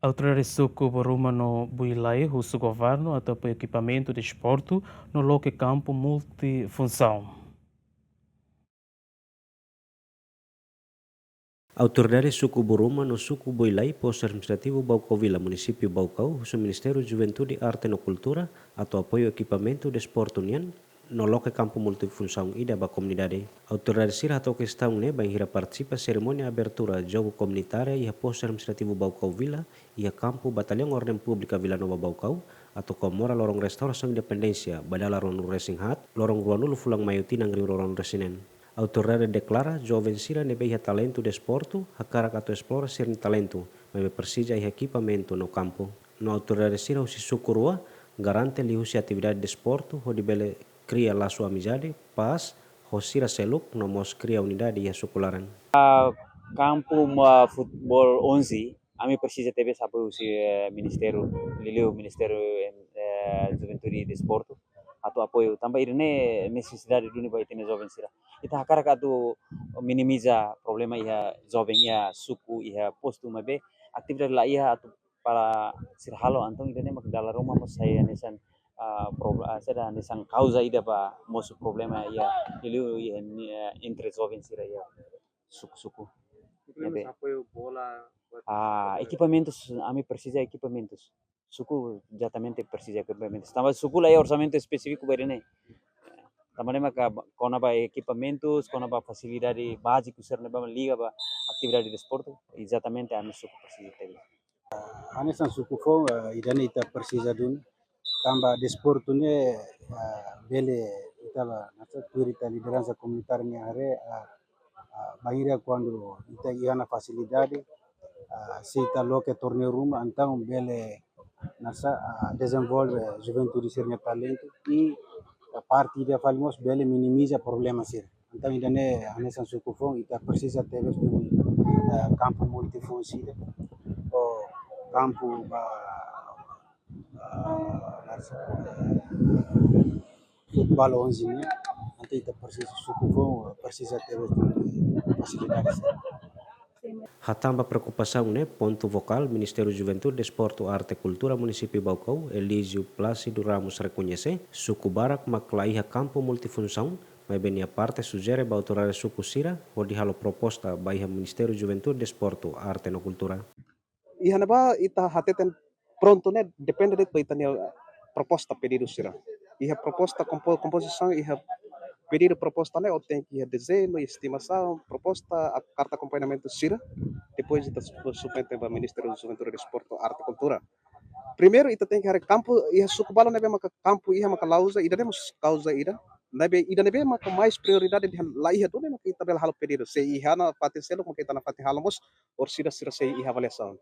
Autoridades suco boruma no builai, russo governo, até para equipamento de esporte no local campo multifunção. Autoridades suku Boruma no suku Boilai, posto administrativo Baucau Vila, município Baucau, o Ministério de Juventude, Arte e Cultura, atau apoio equipamento de esporte união, no local campo multifunção ida ba comunidade. Autoridades sira atau questão ne banhira participa cerimônia abertura jogo comunitária e a posto administrativo Baucau Vila e a campo batalhão ordem pública Vila Nova Baucau, atau komora lorong restauração independência, badala ronu racing hat, lorong ruanulu fulang mayuti nangri lorong resinen. Autoridade declara jovem sira nebeia talento de esporte, hakara kato explora sirni talento, mas precisa de equipamento no campo. No autoridade sira usi sukurua, garante li usi atividade de esporte, onde bele cria laço amizade, paz, hosira seluk, no mos cria unidade e sukularan. Campo Futebol 11, kami precisa ter apoio do Ministério Liliu, Ministério Juventude e Desporto, atau apoio também irene necessidade do nível itene jovem sira. Ita hakara katu minimiza problema iha jovem iha suku iha postu mabe aktivitas la iha atau para sirhalo antong irene mak dalam rumah mas saya nesan seda nesan causa ida pa mosu problema iha Liliu iha entre jovem sira iha suku-suku. Apoio bola. Equipamentos, a mim precisa equipamentos. Suku exatamente precisa equipamentos. Também suku lá é orçamento específico para né. Também mas kona ba equipamentos, kona ba facilidade básica ser né ba liga ba atividade de esporte, exatamente a mim suku precisa ter. Anesan suku fo idane ita precisa dun tamba desporto ne bele ita ba nasa turita liderança comunitária ne are bahira quando ita iana facilidade se ita loke torneio rumah antang bele nasa desenvolve juventude sirnya talento e a parte dia falimos bele minimiza problema sir antang idane anesan suku fo ita precisa ter campo multifunsi o campo futebol 11 ne nanti ita precisa suku fo precisa ter facilidades. Hatamba preocupação né, ponto vocal, Ministério Juventude, Desporto, Arte e Cultura, Município Baucau, Elísio Plácido Ramos reconhece, suku barak maklaiha campo multifunção, mas bem a parte sugere ba autoridade suku sira, onde halo proposta baiha Ministério Juventude, Desporto, Arte e Cultura. Ihan ba ita hateten pronto né depende de itania proposta pedido sira. Iha proposta composição iha pedido proposta né tem que desenho, estimação, proposta, a carta acompanhamento sira. Depois ita submete para Ministério da Juventude, Desporto, Arte e Cultura. Primeiro ita tem que hari campo iha suku balo nebe maka campo iha maka lausa ida demos causa ida nebe maka mais prioridade de lá iha dole maka ita bela halo pedido se iha na pati selo maka ita na pati halamos or sira se iha avaliação.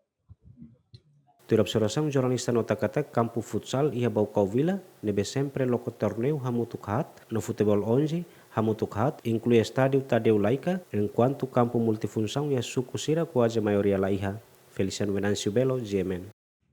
Tua observação jornalista nota kata campo futsal ia Baucau Vila, nebe sempre loco torneio hamutukhat, no futebol 11, hamutukhat, inclui estádio Tadeu Laica, enquanto campo multifunção ia suku sira quase maioria laiha. Feliciano Venancio Belo, GMN.